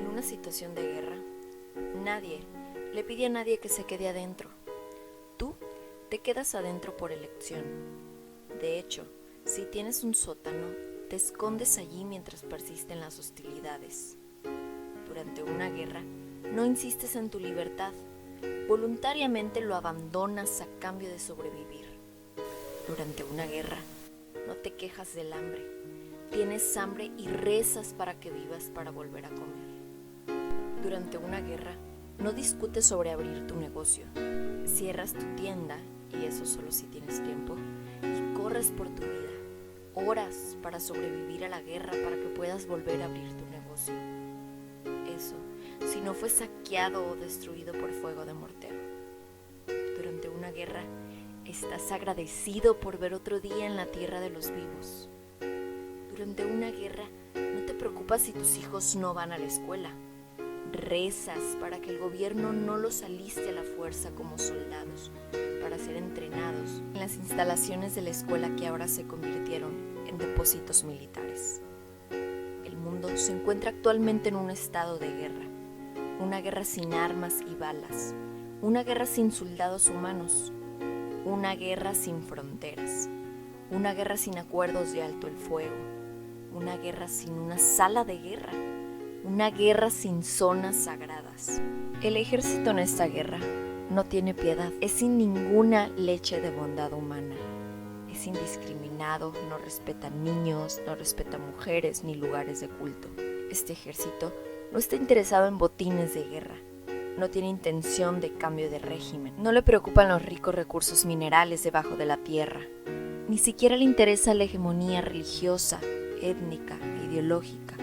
En una situación de guerra, nadie le pide a nadie que se quede adentro. Tú te quedas adentro por elección. De hecho, si tienes un sótano, te escondes allí mientras persisten las hostilidades. Durante una guerra, no insistes en tu libertad. Voluntariamente lo abandonas a cambio de sobrevivir. Durante una guerra, no te quejas del hambre. Tienes hambre y rezas para que vivas para volver a comer. Durante una guerra, no discutes sobre abrir tu negocio. Cierras tu tienda, y eso solo si tienes tiempo, y corres por tu vida. Horas para sobrevivir a la guerra para que puedas volver a abrir tu negocio. Eso, si no fue saqueado o destruido por fuego de mortero. Durante una guerra, estás agradecido por ver otro día en la tierra de los vivos. Durante una guerra, no te preocupas si tus hijos no van a la escuela. Rezas para que el gobierno no los aliste a la fuerza como soldados, para ser entrenados en las instalaciones de la escuela que ahora se convirtieron en depósitos militares. El mundo se encuentra actualmente en un estado de guerra, una guerra sin armas y balas, una guerra sin soldados humanos, una guerra sin fronteras, una guerra sin acuerdos de alto el fuego, una guerra sin una sala de guerra, una guerra sin zonas sagradas. El ejército en esta guerra no tiene piedad, es sin ninguna leche de bondad humana. Es indiscriminado, no respeta niños, no respeta mujeres ni lugares de culto. Este ejército no está interesado en botines de guerra, no tiene intención de cambio de régimen, no le preocupan los ricos recursos minerales debajo de la tierra, ni siquiera le interesa la hegemonía religiosa, étnica e ideológica.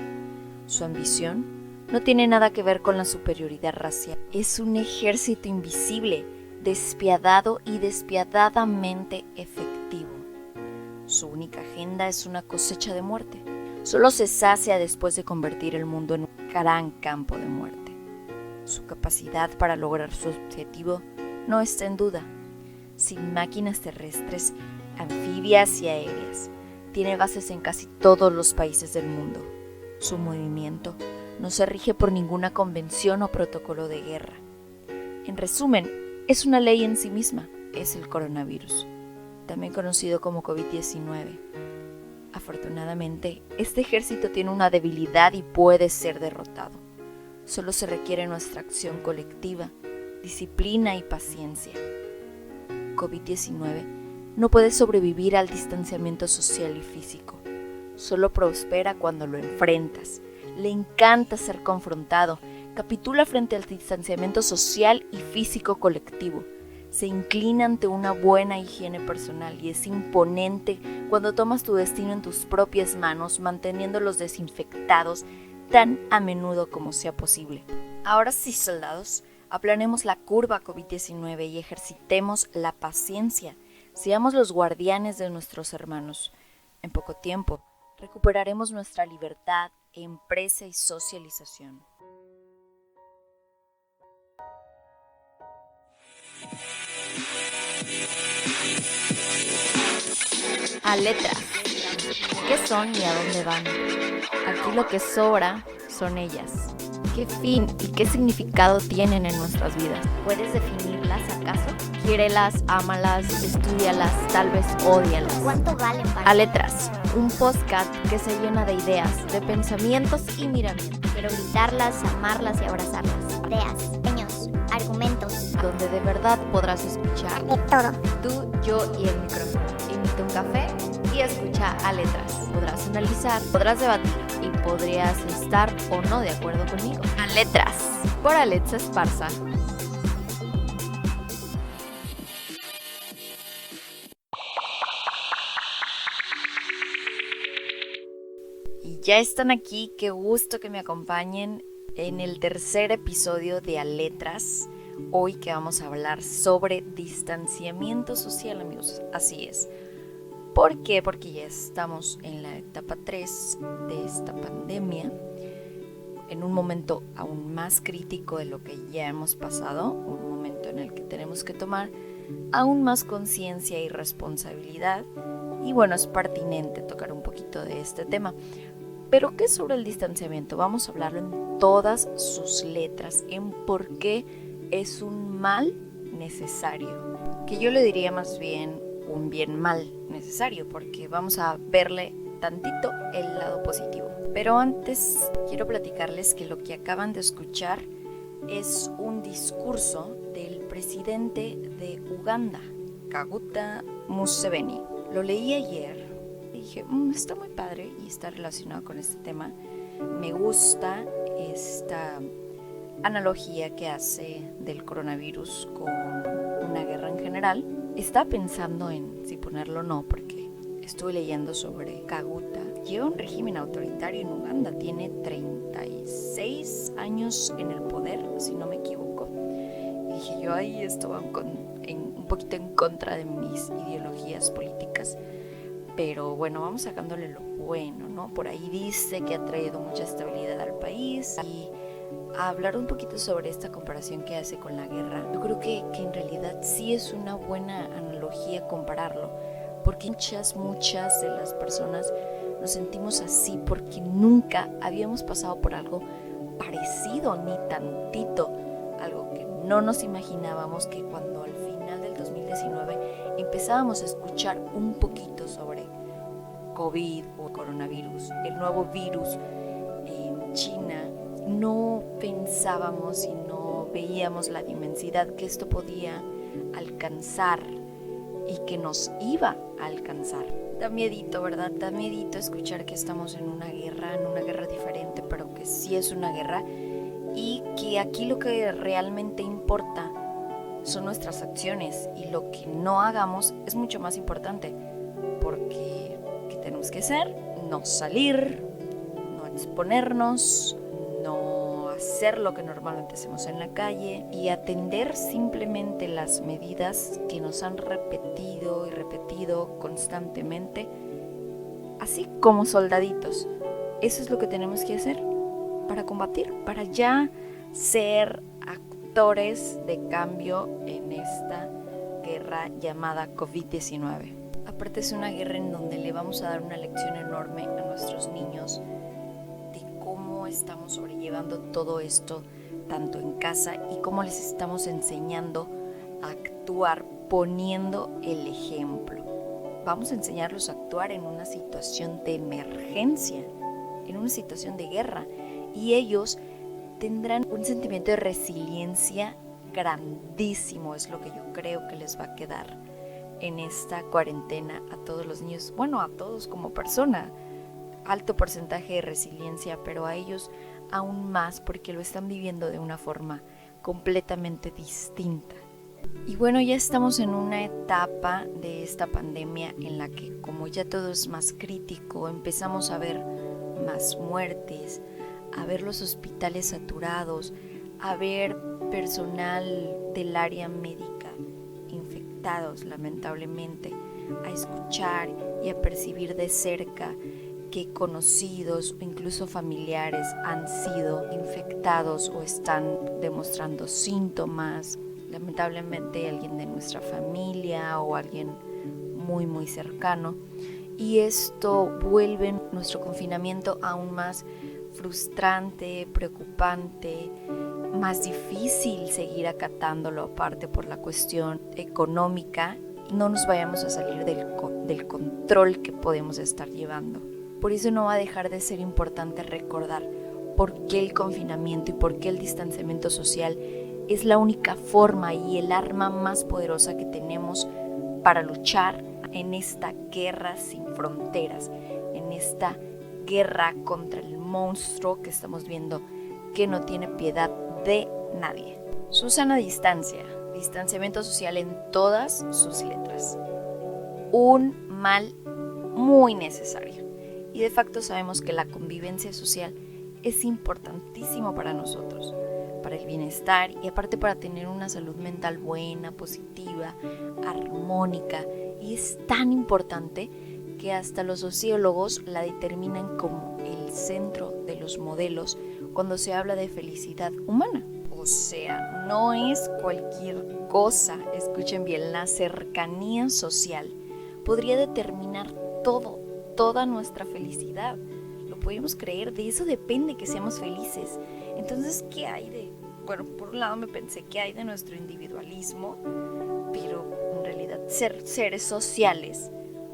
Su ambición no tiene nada que ver con la superioridad racial. Es un ejército invisible, despiadado y despiadadamente efectivo. Su única agenda es una cosecha de muerte. Solo se sacia después de convertir el mundo en un gran campo de muerte. Su capacidad para lograr su objetivo no está en duda. Sin máquinas terrestres, anfibias y aéreas, tiene bases en casi todos los países del mundo. Su movimiento no se rige por ninguna convención o protocolo de guerra. En resumen, es una ley en sí misma, es el coronavirus, también conocido como COVID-19. Afortunadamente, este ejército tiene una debilidad y puede ser derrotado. Solo se requiere nuestra acción colectiva, disciplina y paciencia. COVID-19 no puede sobrevivir al distanciamiento social y físico. Solo prospera cuando lo enfrentas. Le encanta ser confrontado. Capitula frente al distanciamiento social y físico colectivo. Se inclina ante una buena higiene personal y es imponente cuando tomas tu destino en tus propias manos, manteniéndolos desinfectados tan a menudo como sea posible. Ahora sí, soldados, aplanemos la curva COVID-19 y ejercitemos la paciencia. Seamos los guardianes de nuestros hermanos. En poco tiempo, recuperaremos nuestra libertad, empresa y socialización. A letras. ¿Qué son y a dónde van? Aquí lo que sobra son ellas. ¿Qué fin y qué significado tienen en nuestras vidas? ¿Puedes definirlas acaso? Quiérelas, ámalas, estúdialas, tal vez ódialas. ¿Cuánto valen para? A letras, un podcast que se llena de ideas, de pensamientos y miramientos. Quiero gritarlas, amarlas y abrazarlas. Ideas, sueños, argumentos. Donde de verdad podrás escuchar De todo. tú, yo y el micrófono. Invita un café y escucha a letras. Podrás analizar, podrás debatir y podrías estar o no de acuerdo conmigo. A letras, por Alexa Esparza. Y ya están aquí, qué gusto que me acompañen en el tercer episodio de A Letras. Hoy que vamos a hablar sobre distanciamiento social, amigos. Así es. ¿Por qué? Porque ya estamos en la etapa 3 de esta pandemia, en un momento aún más crítico de lo que ya hemos pasado, un momento en el que tenemos que tomar aún más conciencia y responsabilidad. Y bueno, es pertinente tocar un poquito de este tema. Pero ¿qué es sobre el distanciamiento? Vamos a hablarlo en todas sus letras en por qué es un mal necesario, que yo le diría más bien un bien mal necesario, porque vamos a verle tantito el lado positivo. Pero antes quiero platicarles que lo que acaban de escuchar es un discurso del presidente de Uganda, Kaguta Museveni. Lo leí ayer y dije, está muy padre y está relacionado con este tema. Me gusta esta analogía que hace del coronavirus con una guerra en general. Estaba pensando en si ponerlo o no, porque estuve leyendo sobre Kaguta. Lleva un régimen autoritario en Uganda, tiene 36 años en el poder, si no me equivoco. Y dije yo, ahí esto va un poquito en contra de mis ideologías políticas. Pero bueno, vamos sacándole lo bueno, ¿no? Por ahí dice que ha traído mucha estabilidad al país. Y a hablar un poquito sobre esta comparación que hace con la guerra, yo creo que en realidad sí es una buena analogía compararlo, porque muchas de las personas nos sentimos así porque nunca habíamos pasado por algo parecido, ni tantito, algo que no nos imaginábamos, que cuando al final del 2019 empezábamos a escuchar un poquito sobre COVID o coronavirus, el nuevo virus en China, no pensábamos y no veíamos la inmensidad que esto podía alcanzar y que nos iba a alcanzar. Da miedito, ¿verdad? Da miedito escuchar que estamos en una guerra diferente, pero que sí es una guerra, y que aquí lo que realmente importa son nuestras acciones, y lo que no hagamos es mucho más importante, porque ¿qué tenemos que hacer? No salir, no exponernos, no hacer lo que normalmente hacemos en la calle y atender simplemente las medidas que nos han repetido y repetido constantemente, así como soldaditos. Eso es lo que tenemos que hacer para combatir, para ya ser actores de cambio en esta guerra llamada COVID-19. Aparte es una guerra en donde le vamos a dar una lección enorme a nuestros niños de cómo estamos sobrellevando todo esto, tanto en casa, y cómo les estamos enseñando a actuar poniendo el ejemplo. Vamos a enseñarlos a actuar en una situación de emergencia, en una situación de guerra, y ellos tendrán un sentimiento de resiliencia grandísimo. Es lo que yo creo que les va a quedar en esta cuarentena a todos los niños, bueno, a todos como persona, alto porcentaje de resiliencia, pero a ellos aún más, porque lo están viviendo de una forma completamente distinta. Y bueno, ya estamos en una etapa de esta pandemia en la que, como ya todo es más crítico, empezamos a ver más muertes, a ver los hospitales saturados, a ver personal del área médica infectados, lamentablemente, a escuchar y a percibir de cerca que conocidos o incluso familiares han sido infectados o están demostrando síntomas. Lamentablemente alguien de nuestra familia o alguien muy cercano, y esto vuelve nuestro confinamiento aún más frustrante, preocupante, más difícil seguir acatándolo, aparte por la cuestión económica. No nos vayamos a salir del control que podemos estar llevando. Por eso no va a dejar de ser importante recordar por qué el confinamiento y por qué el distanciamiento social es la única forma y el arma más poderosa que tenemos para luchar en esta guerra sin fronteras, en esta guerra contra el monstruo que estamos viendo, que no tiene piedad de nadie. Susana Distancia, distanciamiento social en todas sus letras. Un mal muy necesario. Y de facto sabemos que la convivencia social es importantísimo para nosotros, para el bienestar y aparte para tener una salud mental buena, positiva, armónica. Y es tan importante que hasta los sociólogos la determinan como el centro de los modelos cuando se habla de felicidad humana. O sea, no es cualquier cosa. Escuchen bien, la cercanía social podría determinar toda nuestra felicidad. Lo podemos creer, de eso depende que seamos felices. Entonces, ¿qué hay de? Bueno, por un lado me pensé, ¿qué hay de nuestro individualismo? Pero en realidad ser seres sociales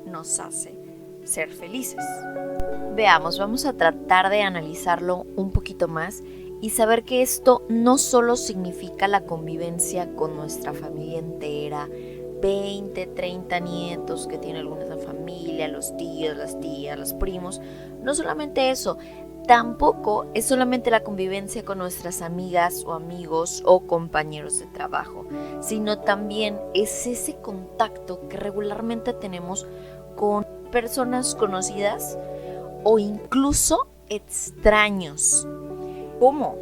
nos hace ser felices. Veamos, vamos a tratar de analizarlo un poquito más y saber que esto no solo significa la convivencia con nuestra familia entera, 20, 30 nietos que tiene alguna familia, los tíos, las tías, los primos. No solamente eso, tampoco es solamente la convivencia con nuestras amigas o amigos o compañeros de trabajo, sino también es ese contacto que regularmente tenemos con personas conocidas o incluso extraños. ¿Cómo?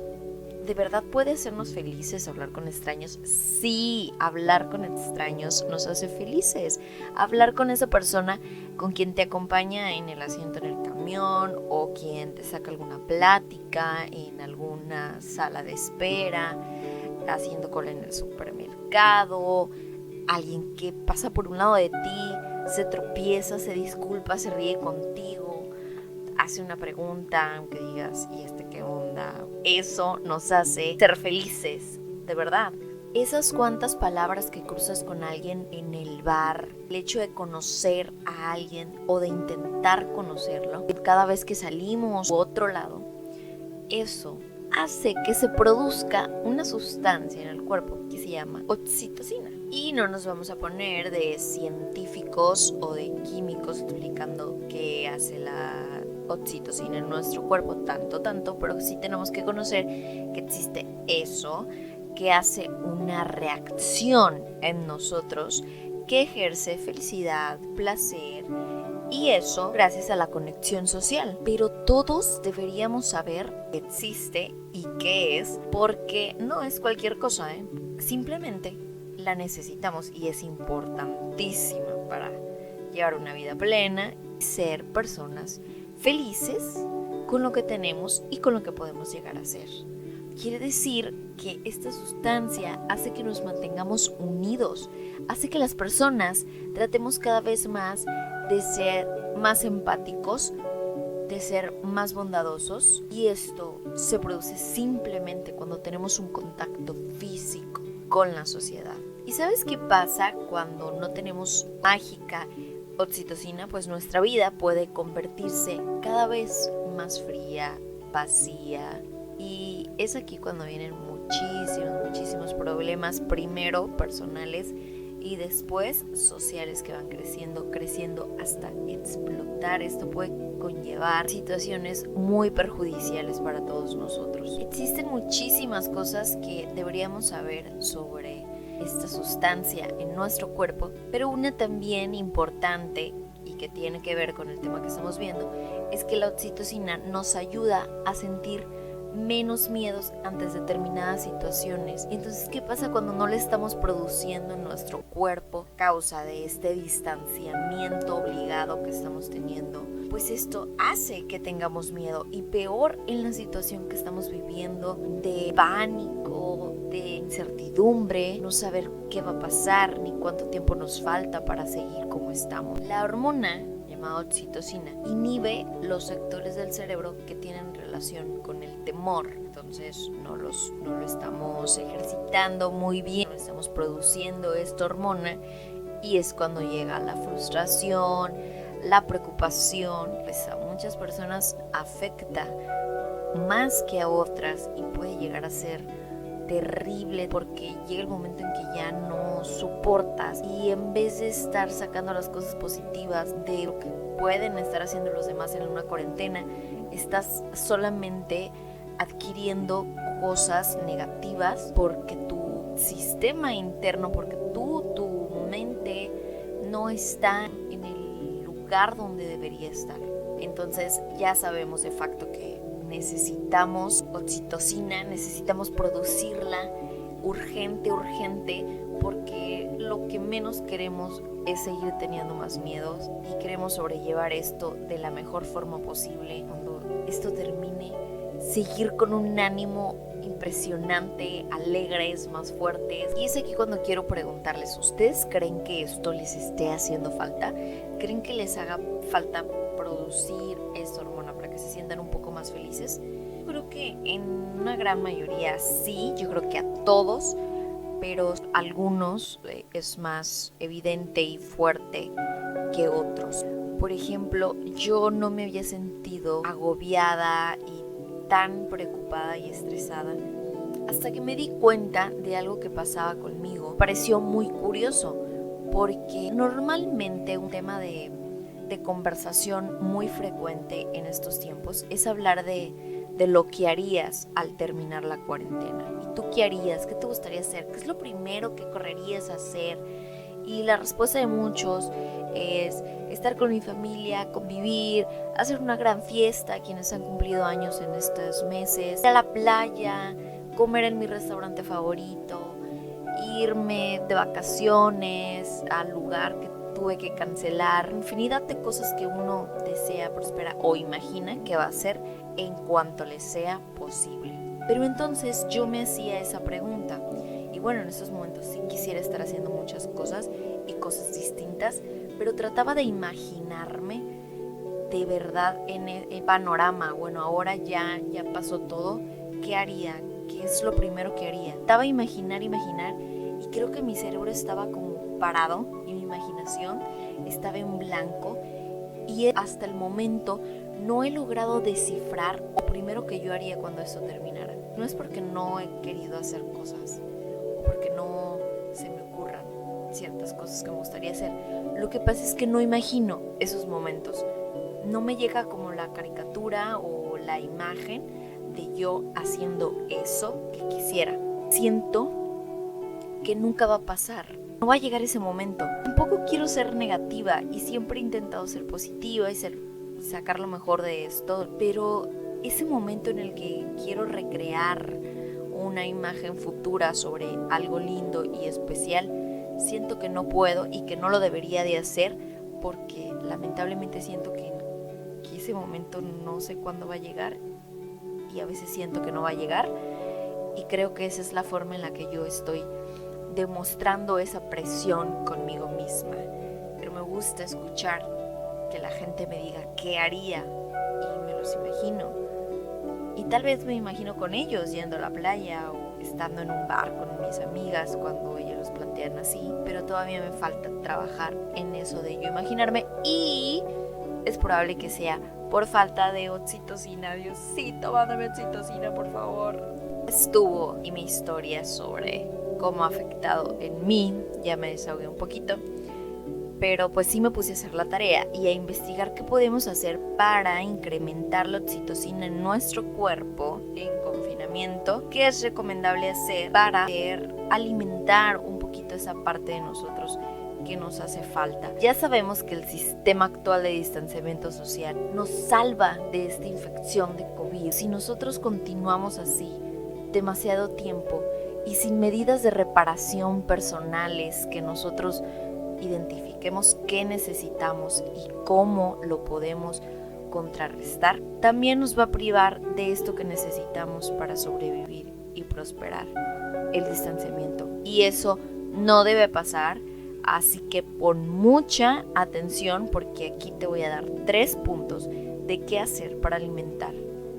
¿De verdad puede hacernos felices hablar con extraños? Sí, hablar con extraños nos hace felices. Hablar con esa persona con quien te acompaña en el asiento en el camión o quien te saca alguna plática en alguna sala de espera, haciendo cola en el supermercado, alguien que pasa por un lado de ti, se tropieza, se disculpa, se ríe contigo, hace una pregunta, aunque digas, ¿y qué onda? Eso nos hace ser felices, de verdad. Esas cuantas palabras que cruzas con alguien en el bar, el hecho de conocer a alguien o de intentar conocerlo, cada vez que salimos a otro lado, eso hace que se produzca una sustancia en el cuerpo que se llama oxitocina. Y no nos vamos a poner de científicos o de químicos explicando qué hace la oxitocina en nuestro cuerpo, tanto, pero sí tenemos que conocer que existe eso que hace una reacción en nosotros que ejerce felicidad, placer, y eso gracias a la conexión social. Pero todos deberíamos saber que existe y qué es, porque no es cualquier cosa, simplemente la necesitamos y es importantísima para llevar una vida plena y ser personas felices con lo que tenemos y con lo que podemos llegar a ser. Quiere decir que esta sustancia hace que nos mantengamos unidos, hace que las personas tratemos cada vez más de ser más empáticos, de ser más bondadosos, y esto se produce simplemente cuando tenemos un contacto físico con la sociedad. ¿Y sabes qué pasa cuando no tenemos mágica oxitocina? Pues nuestra vida puede convertirse cada vez más fría, vacía, y es aquí cuando vienen muchísimos problemas, primero personales y después sociales, que van creciendo hasta explotar. Esto puede conllevar situaciones muy perjudiciales para todos nosotros. Existen muchísimas cosas que deberíamos saber sobre esta sustancia en nuestro cuerpo, pero una también importante y que tiene que ver con el tema que estamos viendo es que la oxitocina nos ayuda a sentir menos miedos ante determinadas situaciones. Entonces, ¿qué pasa cuando no le estamos produciendo en nuestro cuerpo a causa de este distanciamiento obligado que estamos teniendo? Pues esto hace que tengamos miedo, y peor en la situación que estamos viviendo de pánico, de incertidumbre, no saber qué va a pasar ni cuánto tiempo nos falta para seguir como estamos. La hormona llamada oxitocina inhibe los sectores del cerebro que tienen relación con el temor. Entonces no lo estamos ejercitando muy bien, no estamos produciendo esta hormona, y es cuando llega la frustración, la preocupación. Pues a muchas personas afecta más que a otras y puede llegar a ser terrible, porque llega el momento en que ya no soportas, y en vez de estar sacando las cosas positivas de lo que pueden estar haciendo los demás en una cuarentena, estás solamente adquiriendo cosas negativas porque tu sistema interno, porque tu mente no está en el lugar donde debería estar. Entonces ya sabemos de facto que necesitamos oxitocina, necesitamos producirla urgente, porque lo que menos queremos es seguir teniendo más miedos, y queremos sobrellevar esto de la mejor forma posible. Cuando esto termine, seguir con un ánimo impresionante, alegres, más fuertes. Y es aquí cuando quiero preguntarles, ¿ustedes creen que esto les esté haciendo falta? ¿Creen que les haga falta producir esta hormona para que se sientan un poco más felices? yo creo que en una gran mayoría sí, yo creo que a todos, pero algunos es más evidente y fuerte que otros. Por ejemplo, yo no me había sentido agobiada y tan preocupada y estresada hasta que me di cuenta de algo que pasaba conmigo. Me pareció muy curioso porque normalmente un tema de conversación muy frecuente en estos tiempos es hablar de lo que harías al terminar la cuarentena. ¿Y tú qué harías? ¿Qué te gustaría hacer? ¿Qué es lo primero que correrías a hacer? Y la respuesta de muchos es estar con mi familia, convivir, hacer una gran fiesta, quienes han cumplido años en estos meses, ir a la playa, comer en mi restaurante favorito, irme de vacaciones al lugar que tuve que cancelar, infinidad de cosas que uno desea, prospera o imagina que va a hacer en cuanto le sea posible. Pero entonces yo me hacía esa pregunta y bueno, en esos momentos sí quisiera estar haciendo muchas cosas y cosas distintas, pero trataba de imaginarme de verdad en el panorama. Bueno, ahora ya pasó todo, ¿qué haría? ¿Qué es lo primero que haría? Estaba a imaginar y creo que mi cerebro estaba como parado y mi imaginación estaba en blanco y hasta el momento no he logrado descifrar lo primero que yo haría cuando eso terminara. No es porque no he querido hacer cosas o porque no se me ocurran ciertas cosas que me gustaría hacer. Lo que pasa es que no imagino esos momentos. No me llega como la caricatura o la imagen de yo haciendo eso que quisiera. Siento que nunca va a pasar. No va a llegar ese momento. Tampoco quiero ser negativa y siempre he intentado ser positiva y sacar lo mejor de esto, pero ese momento en el que quiero recrear una imagen futura sobre algo lindo y especial, siento que no puedo y que no lo debería de hacer porque lamentablemente siento que ese momento no sé cuándo va a llegar y a veces siento que no va a llegar y creo que esa es la forma en la que yo estoy demostrando esa presión conmigo misma. Pero me gusta escuchar que la gente me diga qué haría y me los imagino. Y tal vez me imagino con ellos yendo a la playa o estando en un bar con mis amigas cuando ellos los plantean así, pero todavía me falta trabajar en eso de yo imaginarme y es probable que sea por falta de oxitocina. Diosito, mándame oxitocina, por favor. Estuvo y mi historia sobre cómo ha afectado en mí, ya me desahogué un poquito, pero pues sí me puse a hacer la tarea y a investigar qué podemos hacer para incrementar la oxitocina en nuestro cuerpo en confinamiento, qué es recomendable hacer para poder alimentar un poquito esa parte de nosotros que nos hace falta. Ya sabemos que el sistema actual de distanciamiento social nos salva de esta infección de COVID. Si nosotros continuamos así demasiado tiempo y sin medidas de reparación personales que nosotros identifiquemos qué necesitamos y cómo lo podemos contrarrestar, también nos va a privar de esto que necesitamos para sobrevivir y prosperar, el distanciamiento. Y eso no debe pasar, así que pon mucha atención porque aquí te voy a dar 3 puntos de qué hacer para alimentar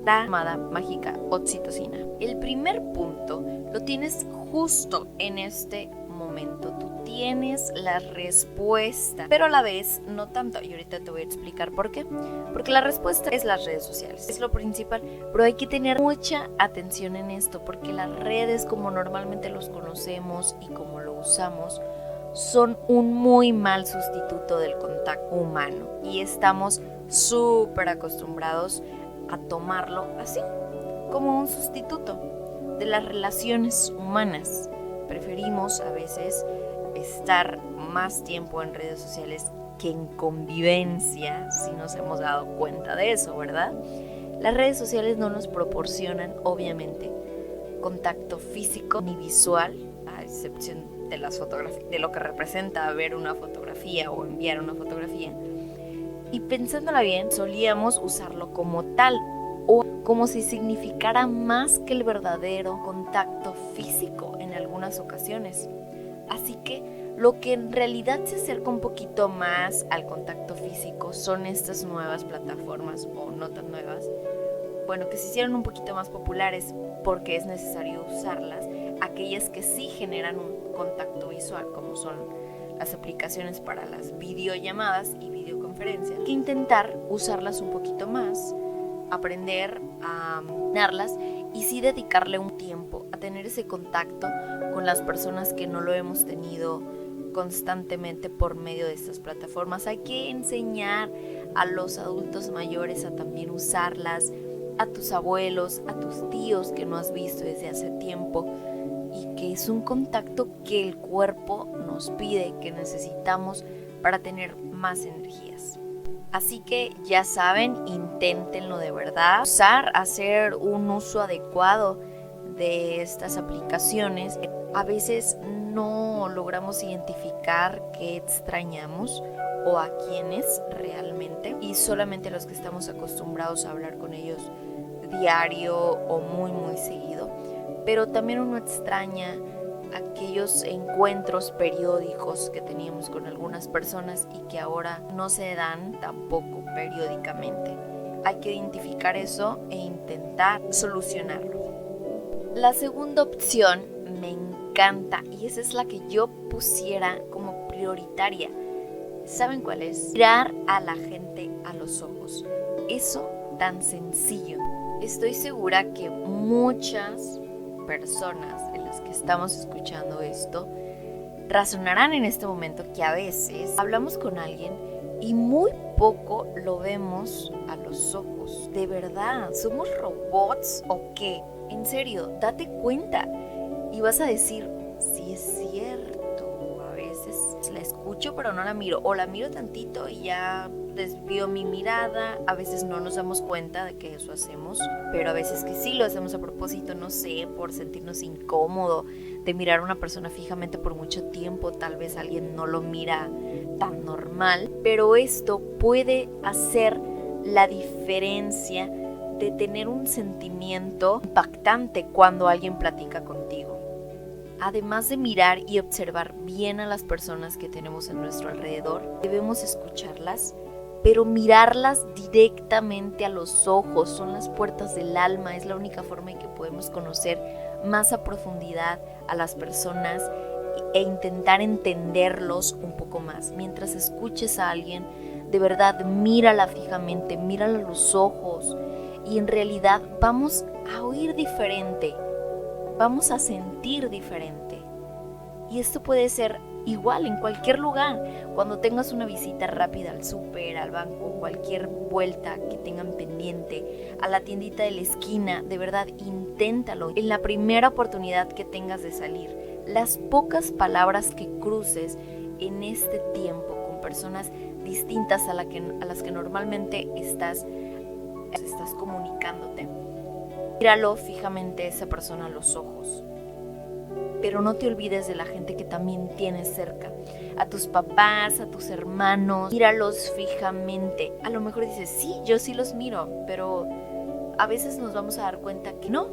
la llamada mágica oxitocina. El primer punto lo tienes justo en este momento. Tú tienes la respuesta, pero a la vez no tanto. Y ahorita te voy a explicar por qué. Porque la respuesta es las redes sociales. Es lo principal. Pero hay que tener mucha atención en esto porque las redes, como normalmente los conocemos y como lo usamos, son un muy mal sustituto del contacto humano. Y estamos súper acostumbrados a tomarlo así, como un sustituto de las relaciones humanas. Preferimos a veces estar más tiempo en redes sociales que en convivencia, si nos hemos dado cuenta de eso, ¿verdad? Las redes sociales no nos proporcionan, obviamente, contacto físico ni visual, a excepción de las fotografías, de lo que representa ver una fotografía o enviar una fotografía. Y pensándola bien, solíamos usarlo como tal o como si significara más que el verdadero contacto físico en algunas ocasiones. Así que lo que en realidad se acerca un poquito más al contacto físico son estas nuevas plataformas, o no tan nuevas, que se hicieron un poquito más populares porque es necesario usarlas, aquellas que sí generan un contacto visual, como son las aplicaciones para las videollamadas y videoconferencias, hay que intentar usarlas un poquito más, aprender a dominarlas y sí dedicarle un tiempo a tener ese contacto con las personas que no lo hemos tenido constantemente por medio de estas plataformas. Hay que enseñar a los adultos mayores a también usarlas, a tus abuelos, a tus tíos que no has visto desde hace tiempo, y que es un contacto que el cuerpo nos pide, que necesitamos para tener más energías. Así que ya saben, inténtenlo de verdad, hacer un uso adecuado de estas aplicaciones. A veces no logramos identificar qué extrañamos o a quiénes realmente, y solamente los que estamos acostumbrados a hablar con ellos diario o muy seguido. Pero también uno extraña aquellos encuentros periódicos que teníamos con algunas personas y que ahora no se dan tampoco periódicamente. Hay que identificar eso e intentar solucionarlo. La segunda opción me encanta y esa es la que yo pusiera como prioritaria. ¿Saben cuál es? Mirar a la gente a los ojos. Eso tan sencillo. Estoy segura que muchas personas de las que estamos escuchando esto razonarán en este momento que a veces hablamos con alguien y muy poco lo vemos a los ojos. De verdad, ¿somos robots o qué? En serio, date cuenta y vas a decir, sí es cierto, a veces la escucho pero no la miro, o la miro tantito y ya desvío mi mirada. A veces no nos damos cuenta de que eso hacemos, pero a veces que sí lo hacemos a propósito, no sé, por sentirnos incómodo de mirar a una persona fijamente por mucho tiempo. Tal vez alguien no lo mira tan normal, pero esto puede hacer la diferencia de tener un sentimiento impactante cuando alguien platica contigo. Además de mirar y observar bien a las personas que tenemos en nuestro alrededor, debemos escucharlas, pero mirarlas directamente a los ojos. Son las puertas del alma, es la única forma en que podemos conocer más a profundidad a las personas e intentar entenderlos un poco más. Mientras escuches a alguien, de verdad, mírala fijamente, mírala a los ojos y en realidad vamos a oír diferente, vamos a sentir diferente. Y esto puede ser igual en cualquier lugar, cuando tengas una visita rápida al súper, al banco, cualquier vuelta que tengan pendiente, a la tiendita de la esquina. De verdad, inténtalo. En la primera oportunidad que tengas de salir, las pocas palabras que cruces en este tiempo con personas distintas a las que normalmente estás comunicándote, míralo fijamente a esa persona a los ojos. Pero no te olvides de la gente que también tienes cerca, a tus papás, a tus hermanos. Míralos fijamente. A lo mejor dices, sí, yo sí los miro, pero a veces nos vamos a dar cuenta que no.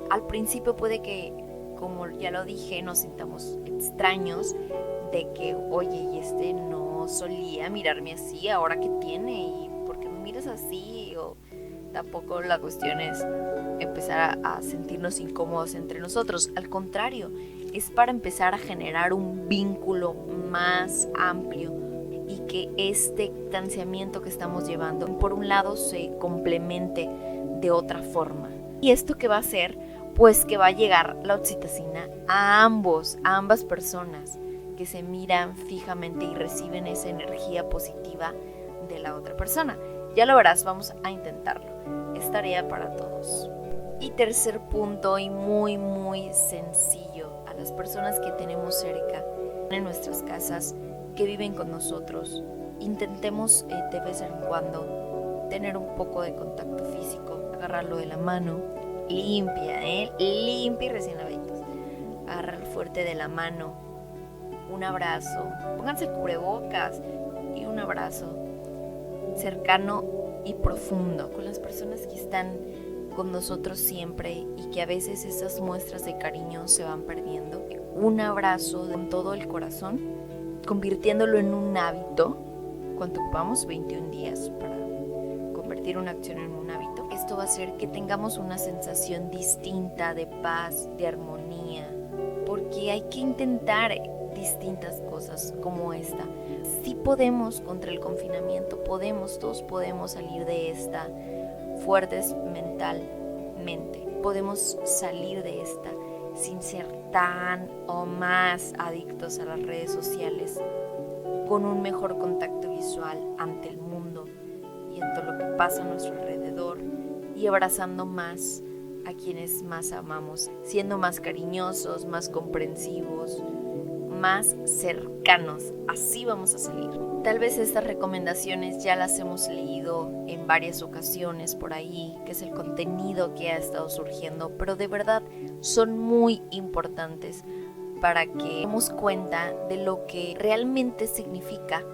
Al principio puede que, como ya lo dije, nos sintamos extraños de que, oye, y este no solía mirarme así, ahora qué tiene y por qué me miras así. O tampoco la cuestión es empezar a sentirnos incómodos entre nosotros. Al contrario, es para empezar a generar un vínculo más amplio y que este distanciamiento que estamos llevando, por un lado, se complemente de otra forma. ¿Y esto qué va a hacer? Pues que va a llegar la oxitocina a ambas personas que se miran fijamente y reciben esa energía positiva de la otra persona. Ya lo verás, vamos a intentarlo. Es tarea para todos. Y tercer punto, y muy sencillo, a las personas que tenemos cerca, en nuestras casas, que viven con nosotros, intentemos de vez en cuando tener un poco de contacto físico, agarrarlo de la mano, limpia y recién lavaditos, agarrarlo fuerte de la mano, un abrazo, pónganse el cubrebocas y un abrazo cercano y profundo con las personas que están con nosotros siempre y que a veces esas muestras de cariño se van perdiendo. Un abrazo con todo el corazón, convirtiéndolo en un hábito. ¿Cuánto ocupamos? 21 días para convertir una acción en un hábito. esto va a hacer que tengamos una sensación distinta de paz, de armonía, porque hay que intentar distintas cosas como esta. Sí podemos contra el confinamiento, todos podemos salir de esta fuertes mentalmente. Podemos salir de esta sin ser tan o más adictos a las redes sociales, con un mejor contacto visual ante el mundo, viendo lo que pasa a nuestro alrededor y abrazando más a quienes más amamos, siendo más cariñosos, más comprensivos, más cercanos. Así vamos a salir. Tal vez estas recomendaciones ya las hemos leído en varias ocasiones por ahí, que es el contenido que ha estado surgiendo, pero de verdad son muy importantes para que demos cuenta de lo que realmente significa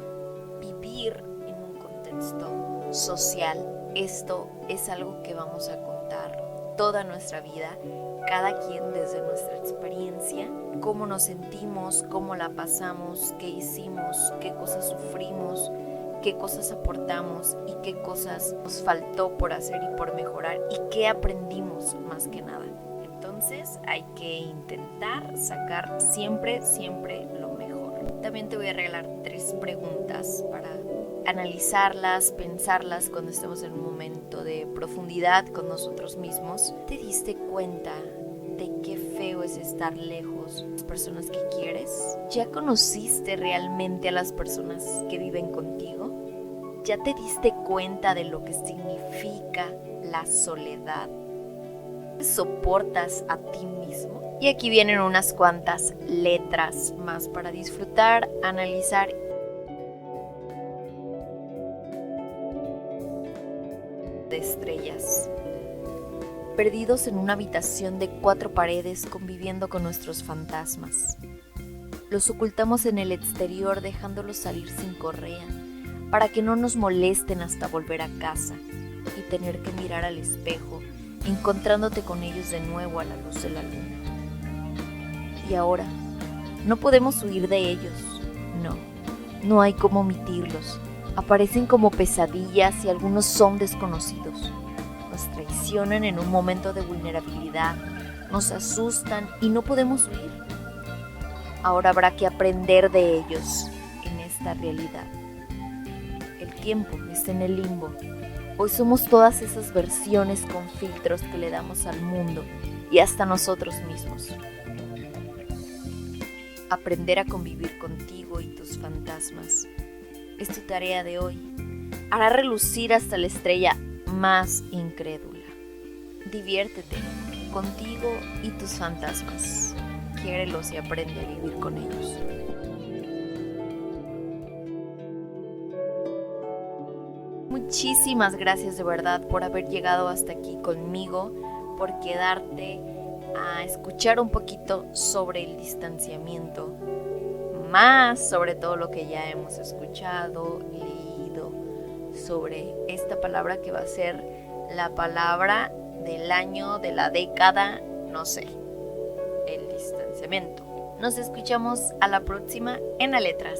vivir en un contexto social. Esto es algo que vamos a contar toda nuestra vida, cada quien desde nuestra experiencia, cómo nos sentimos, cómo la pasamos, qué hicimos, qué cosas sufrimos, qué cosas aportamos y qué cosas nos faltó por hacer y por mejorar y qué aprendimos más que nada. Entonces hay que intentar sacar siempre lo mejor. También te voy a regalar 3 preguntas para analizarlas, pensarlas cuando estemos en un momento de profundidad con nosotros mismos. ¿Te diste cuenta de qué feo es estar lejos de las personas que quieres? ¿Ya conociste realmente a las personas que viven contigo? ¿Ya te diste cuenta de lo que significa la soledad? ¿Soportas a ti mismo? Y aquí vienen unas cuantas letras más para disfrutar, analizar. De estrellas. Perdidos en una habitación de 4 paredes conviviendo con nuestros fantasmas. Los ocultamos en el exterior dejándolos salir sin correa para que no nos molesten hasta volver a casa y tener que mirar al espejo encontrándote con ellos de nuevo a la luz de la luna. Y ahora, no podemos huir de ellos, no hay cómo omitirlos. Aparecen como pesadillas y algunos son desconocidos. Nos traicionan en un momento de vulnerabilidad, nos asustan y no podemos huir. Ahora habrá que aprender de ellos en esta realidad. El tiempo está en el limbo. Hoy somos todas esas versiones con filtros que le damos al mundo y hasta nosotros mismos. Aprender a convivir contigo y tus fantasmas es tu tarea de hoy. Hará relucir hasta la estrella más incrédula. Diviértete contigo y tus fantasmas. Quiérelos y aprende a vivir con ellos. Muchísimas gracias de verdad por haber llegado hasta aquí conmigo, por quedarte a escuchar un poquito sobre el distanciamiento, más sobre todo lo que ya hemos escuchado, leído, sobre esta palabra que va a ser la palabra del año, de la década, no sé, el distanciamiento. Nos escuchamos a la próxima en A Letras.